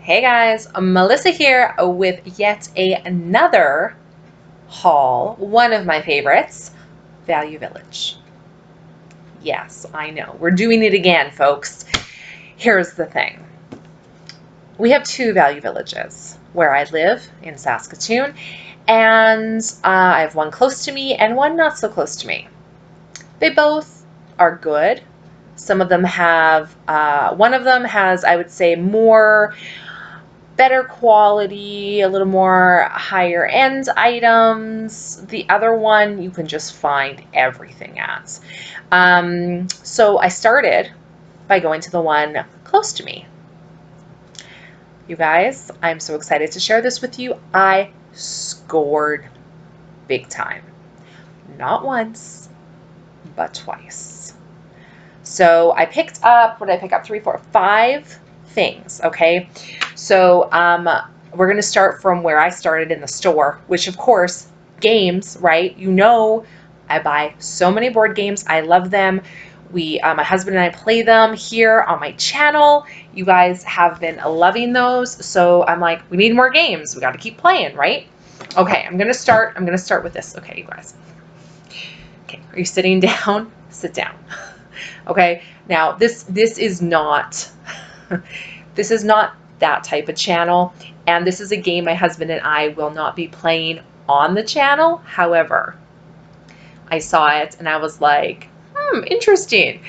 Hey guys, Melissa here with yet another haul, one of my favorites, Value Village. Yes, I know, we're doing it again, folks. Here's the thing. We have two Value Villages where I live in Saskatoon, and I have one close to me and one not so close to me. They both are good. Some of them have, one of them has, I would say, better quality, a little more higher end items. The other one you can just find everything at. So I started by going to the one close to me. You guys, I'm so excited to share this with you. I scored big time. Not once, but twice. So I picked up, what did I pick up? 3, 4, 5 things, okay? So we're going to start from where I started in the store, which of course, games, right? You know, I buy so many board games. I love them. My husband and I play them here on my channel. You guys have been loving those. So I'm like, we need more games. We got to keep playing, right? Okay, I'm going to start with this. Okay, you guys. Okay, are you sitting down? Sit down. Okay, now this is not this is not that type of channel, and this is a game my husband and I will not be playing on the channel. However, I saw it and I was like, interesting.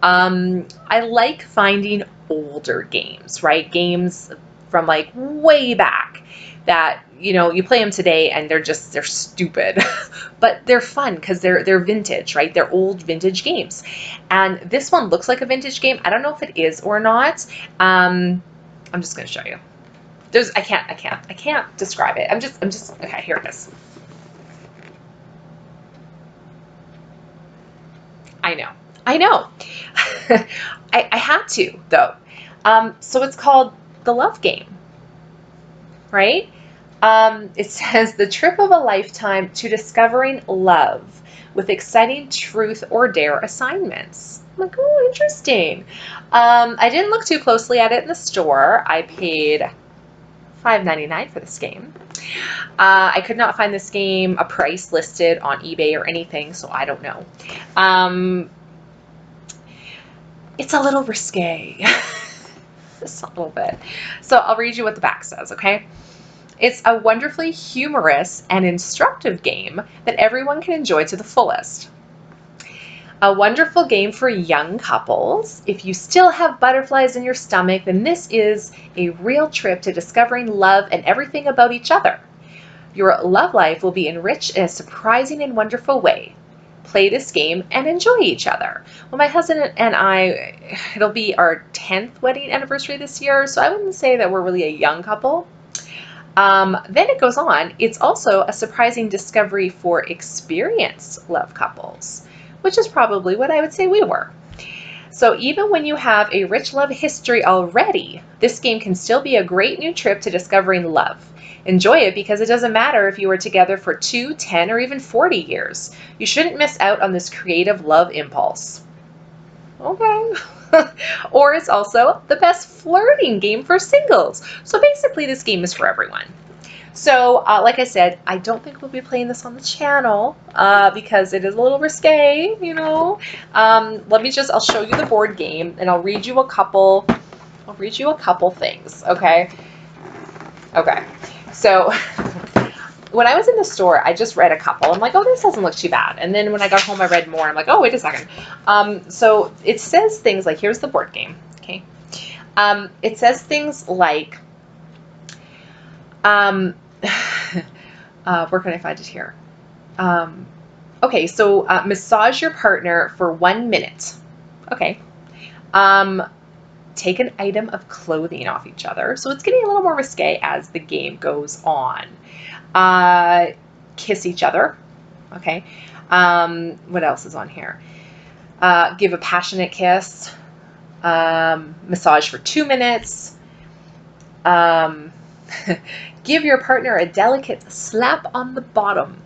I like finding older games, right? Games from like way back that, you know, you play them today and they're stupid, but they're fun because they're vintage, right? They're old vintage games. And this one looks like a vintage game. I don't know if it is or not. I'm just going to show you. I can't describe it. I'm just, okay, here it is. I know. I had to though. So it's called The Love Game, right? It says the trip of a lifetime to discovering love with exciting truth or dare assignments. I'm like, oh, interesting. I didn't look too closely at it in the store. I paid $5.99 for this game. I could not find this game a price listed on eBay or anything, so I don't know. It's a little risque. Just a little bit. So I'll read you what the back says, okay? It's a wonderfully humorous and instructive game that everyone can enjoy to the fullest. A wonderful game for young couples. If you still have butterflies in your stomach, then this is a real trip to discovering love and everything about each other. Your love life will be enriched in a surprising and wonderful way. Play this game and enjoy each other. Well, my husband and I, it'll be our 10th wedding anniversary this year, so I wouldn't say that we're really a young couple. Then it goes on, it's also a surprising discovery for experienced love couples, which is probably what I would say we were. So even when you have a rich love history already, this game can still be a great new trip to discovering love. Enjoy it because it doesn't matter if you were together for 2, 10, or even 40 years. You shouldn't miss out on this creative love impulse. Okay. Or it's also the best flirting game for singles. So basically this game is for everyone. So like I said, I don't think we'll be playing this on the channel because it is a little risque, you know. I'll show you the board game and I'll read you a couple things, okay? Okay. So when I was in the store, I just read a couple. I'm like, oh, this doesn't look too bad. And then when I got home, I read more. I'm like, oh, wait a second. So it says things like, here's the board game, okay? It says things like, where can I find it here? Okay, so massage your partner for 1 minute. Okay. Take an item of clothing off each other. So it's getting a little more risque as the game goes on. Kiss each other. Okay. What else is on here? Give a passionate kiss. Massage for 2 minutes. Give your partner a delicate slap on the bottom.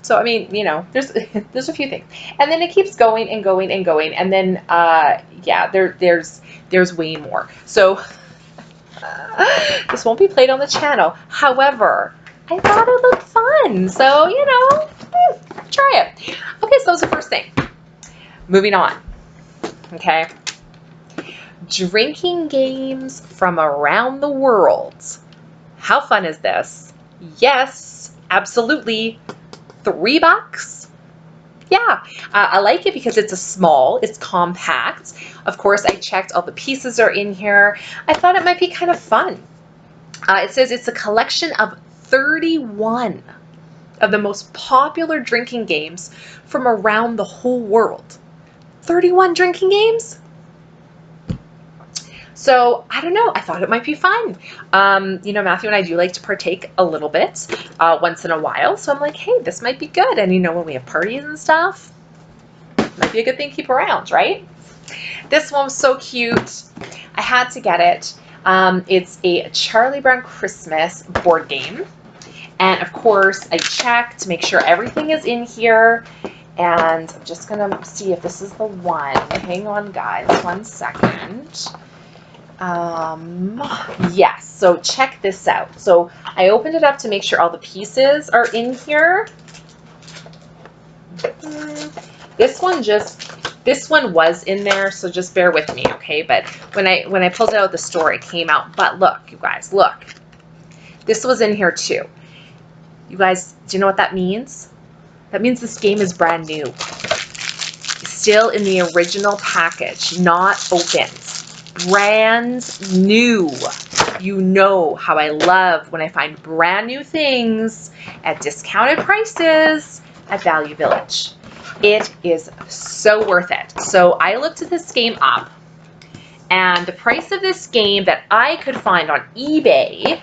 So, I mean, you know, there's a few things. And then it keeps going and going and going. And then, yeah, there's way more. So This won't be played on the channel. However, I thought it looked fun. So, you know, try it. Okay, so that was the first thing. Moving on. Okay. Drinking games from around the world. How fun is this? Yes, absolutely. $3. Yeah, I like it because it's compact. Of course, I checked all the pieces are in here. I thought it might be kind of fun. It says it's a collection of 31 of the most popular drinking games from around the whole world. 31 drinking games? So I don't know, I thought it might be fun. You know, Matthew and I do like to partake a little bit once in a while. So I'm like, hey, this might be good. And you know, when we have parties and stuff, might be a good thing to keep around, right? This one was so cute. I had to get it. It's a Charlie Brown Christmas board game. And of course, I checked to make sure everything is in here. And I'm just gonna see if this is the one. Hang on, guys, 1 second. Yes, so check this out. So I opened it up to make sure all the pieces are in here. This one was in there, so just bear with me, okay? But when I pulled it out of the store, it came out. But look, you guys, look. This was in here too. You guys, do you know what that means? That means this game is brand new. Still in the original package, not opened. Brand new. You know how I love when I find brand new things at discounted prices at Value Village. It is so worth it. So I looked this game up, and the price of this game that I could find on eBay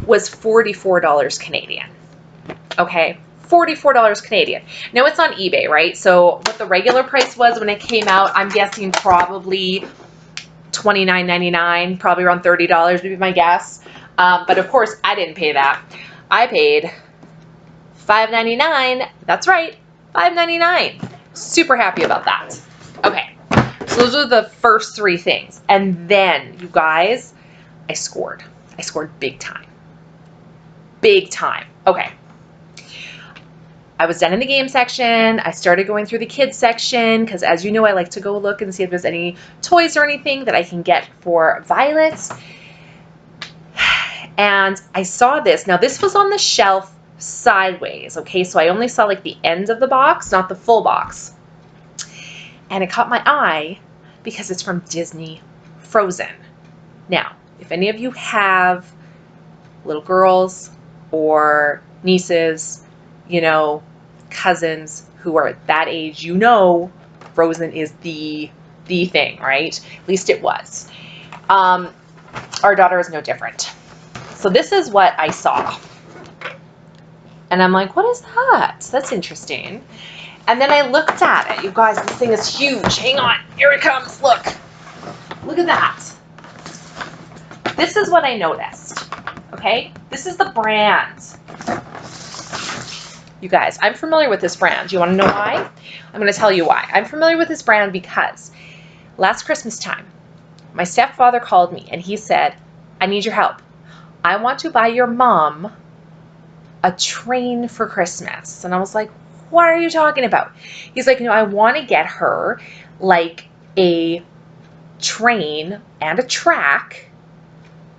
was $44 Canadian. Okay, $44 Canadian. Now it's on eBay, right? So what the regular price was when it came out, I'm guessing probably $29.99, probably around $30 would be my guess. But of course, I didn't pay that. I paid $5.99. That's right, $5.99. Super happy about that. Okay, so those are the first 3 things. And then, you guys, I scored. I scored big time. Big time. Okay. I was done in the game section. I started going through the kids section because, as you know, I like to go look and see if there's any toys or anything that I can get for Violet. And I saw this. Now, this was on the shelf sideways, okay? So I only saw like the end of the box, not the full box. And it caught my eye because it's from Disney Frozen. Now, if any of you have little girls or nieces, you know, cousins who are at that age, you know, Frozen is the thing, right? At least it was. Our daughter is no different. So this is what I saw. And I'm like, what is that? That's interesting. And then I looked at it. You guys, this thing is huge. Hang on. Here it comes. Look. Look at that. This is what I noticed. Okay? This is the brand. You guys, I'm familiar with this brand. Do you want to know why? I'm going to tell you why. I'm familiar with this brand because last Christmas time, my stepfather called me and he said, I need your help. I want to buy your mom a train for Christmas. And I was like, what are you talking about? He's like, I want to get her like a train and a track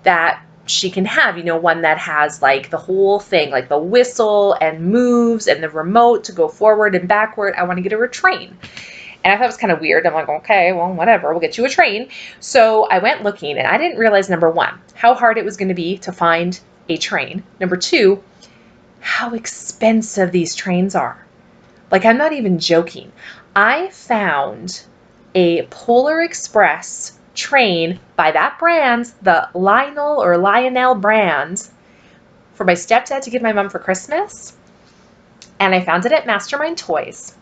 that she can have, one that has like the whole thing, like the whistle and moves and the remote to go forward and backward. I want to get her a train. And I thought it was kind of weird. I'm like, okay, well, whatever, we'll get you a train. So I went looking and I didn't realize, number 1, how hard it was going to be to find a train. Number 2, how expensive these trains are. Like, I'm not even joking. I found a Polar Express train by that brand, the Lionel brand, for my stepdad to give my mom for Christmas. And I found it at Mastermind Toys.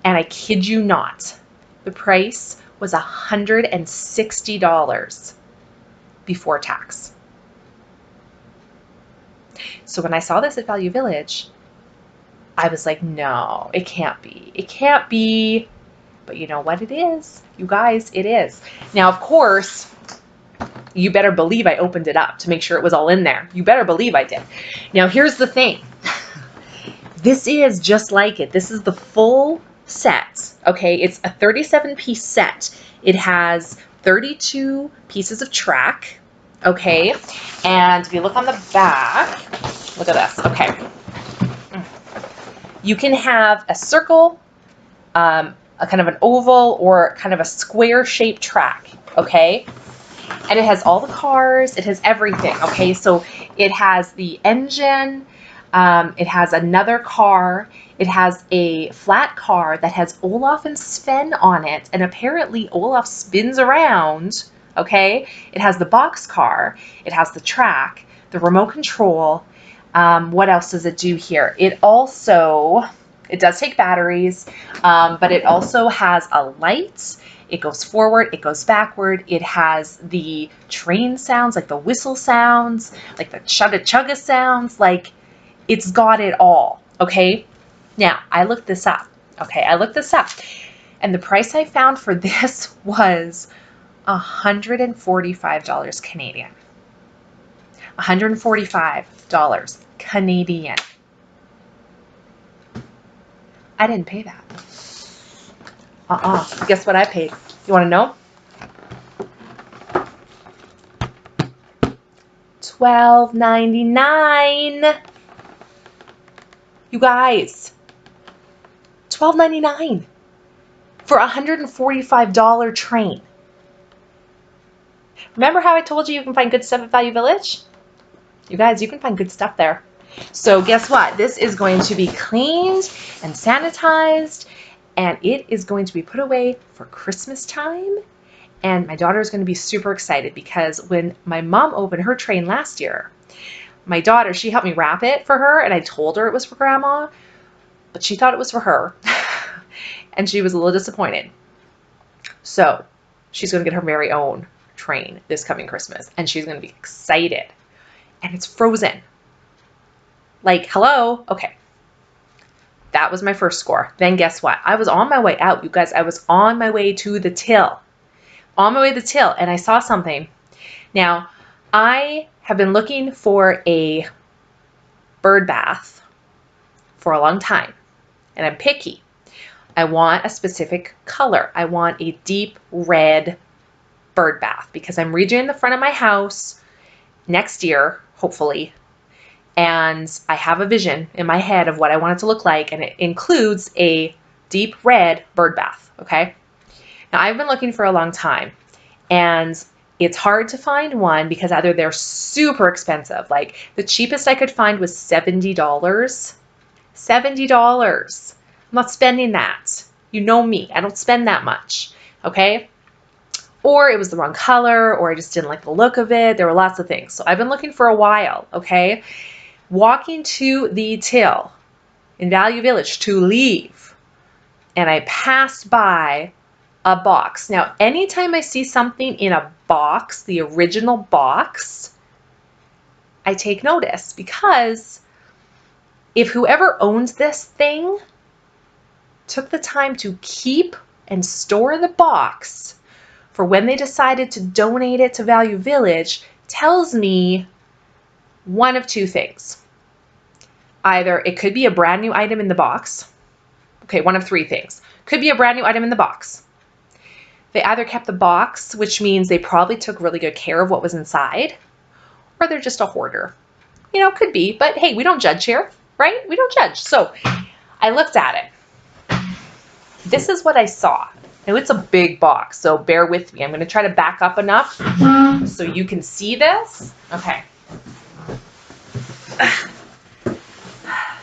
And I kid you not, the price was $160 before tax. So when I saw this at Value Village, I was like, no, it can't be. It can't be. But you know what it is? You guys, it is. Now, of course, You better believe I opened it up to make sure it was all in there. You better believe I did. Now, here's the thing. This is just like it. This is the full set, okay? It's a 37-piece set. It has 32 pieces of track, okay? And if you look on the back, look at this, okay. You can have a circle, a kind of an oval, or kind of a square-shaped track, okay? And it has all the cars, it has everything, okay? So it has the engine, it has another car, it has a flat car that has Olaf and Sven on it, and apparently Olaf spins around, okay? It has the box car, it has the track, the remote control. What else does it do here? It does take batteries, but it also has a light. It goes forward, it goes backward. It has the train sounds, like the whistle sounds, like the chugga chugga sounds, like it's got it all, okay? Now, I looked this up, okay? And the price I found for this was $145 Canadian. $145 Canadian. I didn't pay that. Guess what I paid? You want to know? $12.99. You guys, $12.99 for a $145 train. Remember how I told you can find good stuff at Value Village? You guys, you can find good stuff there. So guess what? This is going to be cleaned and sanitized, and it is going to be put away for Christmas time. And my daughter is going to be super excited because when my mom opened her train last year, my daughter, she helped me wrap it for her, and I told her it was for Grandma, but she thought it was for her. And she was a little disappointed. So she's going to get her very own train this coming Christmas, and she's going to be excited. And it's frozen. Like, hello? Okay. That was my first score. Then guess what? I was on my way out, you guys. I was on my way to the till. On my way to the till, and I saw something. Now, I have been looking for a bird bath for a long time, and I'm picky. I want a specific color. I want a deep red bird bath because I'm redoing the front of my house next year, hopefully. And I have a vision in my head of what I want it to look like, and it includes a deep red bird bath, okay? Now, I've been looking for a long time, and it's hard to find one because either they're super expensive. Like, the cheapest I could find was $70. $70. I'm not spending that. You know me. I don't spend that much, okay? Or it was the wrong color, or I just didn't like the look of it. There were lots of things. So I've been looking for a while, okay? Walking to the till in Value Village to leave, and I passed by a box. Now, anytime I see something in a box, the original box, I take notice, because if whoever owns this thing took the time to keep and store the box for when they decided to donate it to Value Village, tells me one of two things. Either it could be a brand new item in the box. Okay, one of three things. Could be a brand new item in the box. They either kept the box, which means they probably took really good care of what was inside, or they're just a hoarder. You know, could be, but hey, we don't judge here, right? We don't judge. So I looked at it. This is what I saw. Now, it's a big box, so bear with me. I'm going to try to back up enough so you can see this. Okay.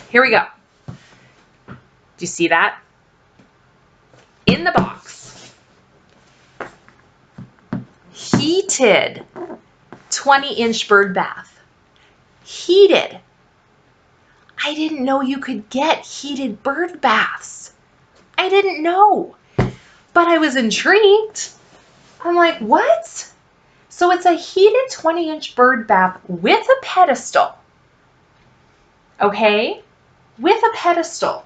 Here we go. Do you see that? In the box, heated 20-inch bird bath. Heated. I didn't know you could get heated bird baths. I didn't know, but I was intrigued. I'm like, what? So it's a heated 20-inch bird bath with a pedestal. Okay? With a pedestal.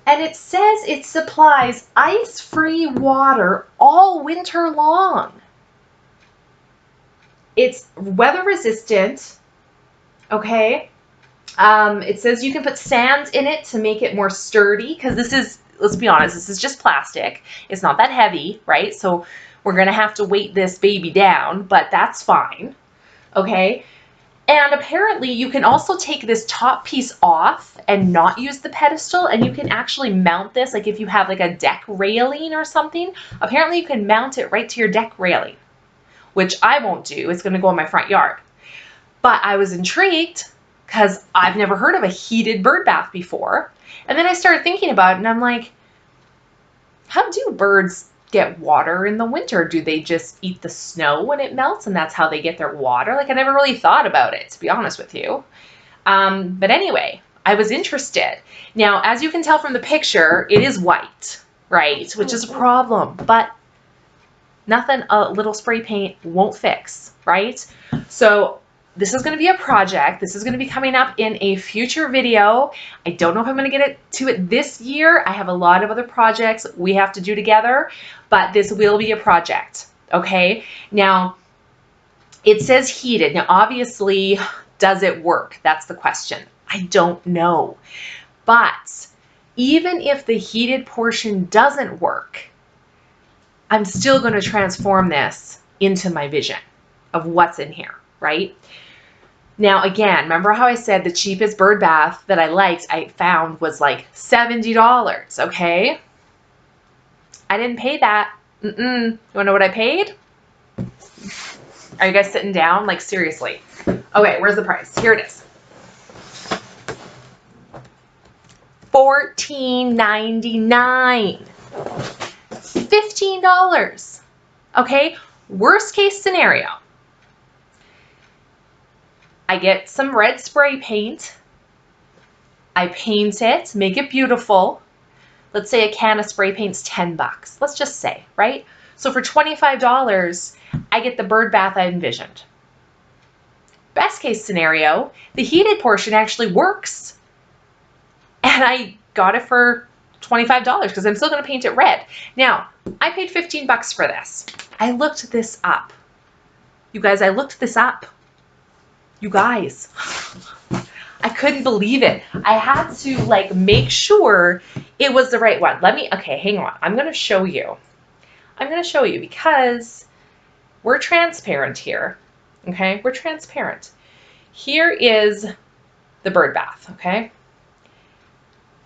And it says it supplies ice-free water all winter long. It's weather resistant, okay? It says you can put sand in it to make it more sturdy, because this is, let's be honest, this is just plastic. It's not that heavy, right? So we're gonna have to weight this baby down, but that's fine, okay? And apparently you can also take this top piece off and not use the pedestal, and you can actually mount this, like if you have like a deck railing or something, apparently you can mount it right to your deck railing, which I won't do. It's gonna go in my front yard. But I was intrigued because I've never heard of a heated bird bath before. And then I started thinking about it, and I'm like, how do birds get water in the winter? Do they just eat the snow when it melts and that's how they get their water? Like, I never really thought about it, to be honest with you. But anyway, I was interested. Now, as you can tell from the picture, it is white, right? Which is a problem, but nothing a little spray paint won't fix, right? So this is going to be a project. This is going to be coming up in a future video. I don't know if I'm going to get to it this year. I have a lot of other projects we have to do together, but this will be a project, okay? Now, it says heated. Now, obviously, does it work? That's the question. I don't know. But even if the heated portion doesn't work, I'm still going to transform this into my vision of what's in here, right? Now, again, remember how I said the cheapest bird bath that I found was like $70, okay? I didn't pay that. You want to know what I paid? Are you guys sitting down? Like, seriously. Okay, where's the price? Here it is. $14.99. $15. Okay? Worst case scenario. I get some red spray paint. I paint it, make it beautiful. Let's say a can of spray paint's 10 bucks. Let's just say, right? So for $25, I get the bird bath I envisioned. Best case scenario, the heated portion actually works. And I got it for $25 because I'm still going to paint it red. Now, I paid 15 bucks for this. I looked this up. You guys, I looked this up. You guys, I couldn't believe it. I had to like make sure it was the right one. Okay, hang on. I'm going to show you. I'm going to show you because we're transparent here. Okay, we're transparent. Here is the bird bath. Okay,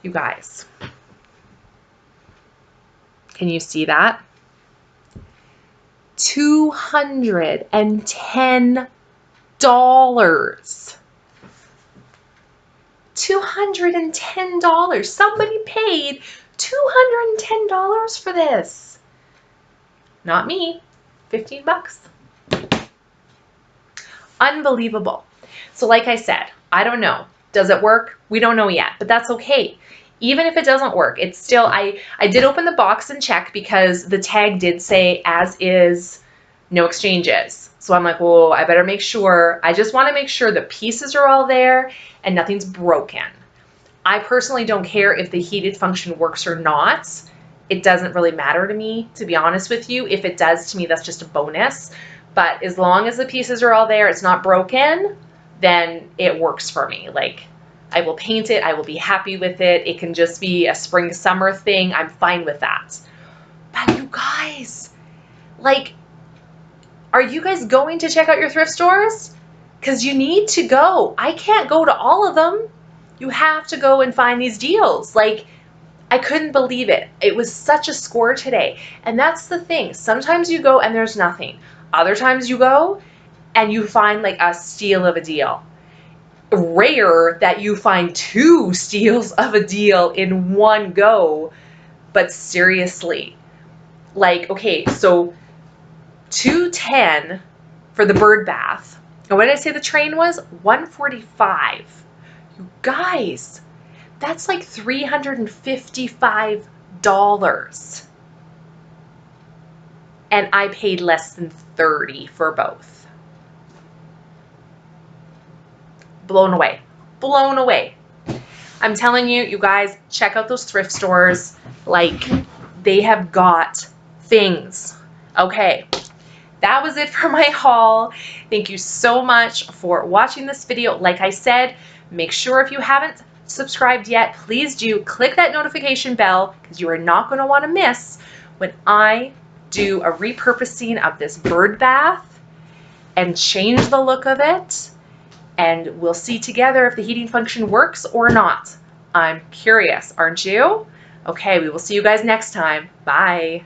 you guys, can you see that? $210. $210. Somebody paid $210 for this. Not me. 15 bucks. Unbelievable. So like I said, I don't know. Does it work? We don't know yet, but that's okay. Even if it doesn't work, it's still, I did open the box and check because the tag did say as is, no exchanges. So I'm like, well, I better make sure. I just want to make sure the pieces are all there and nothing's broken. I personally don't care if the heated function works or not. It doesn't really matter to me, to be honest with you. If it does, to me, that's just a bonus. But as long as the pieces are all there, it's not broken, then it works for me. Like, I will paint it. I will be happy with it. It can just be a spring, summer thing. I'm fine with that. But you guys, like, are you guys going to check out your thrift stores? Because you need to go. I can't go to all of them. You have to go and find these deals. Like, I couldn't believe it. It was such a score today. And that's the thing. Sometimes you go and there's nothing. Other times you go and you find like a steal of a deal. Rare that you find 2 steals of a deal in one go. But seriously, like, okay, so $210 for the bird bath. And what did I say the train was? $145. You guys, that's like $355. And I paid less than $30 for both. Blown away. Blown away. I'm telling you, you guys, check out those thrift stores. Like, they have got things. Okay. that was it for my haul. Thank you so much for watching this video. Like I said, make sure if you haven't subscribed yet, please do click that notification bell because you are not going to want to miss when I do a repurposing of this bird bath and change the look of it. And we'll see together if the heating function works or not. I'm curious, aren't you? Okay, we will see you guys next time. Bye.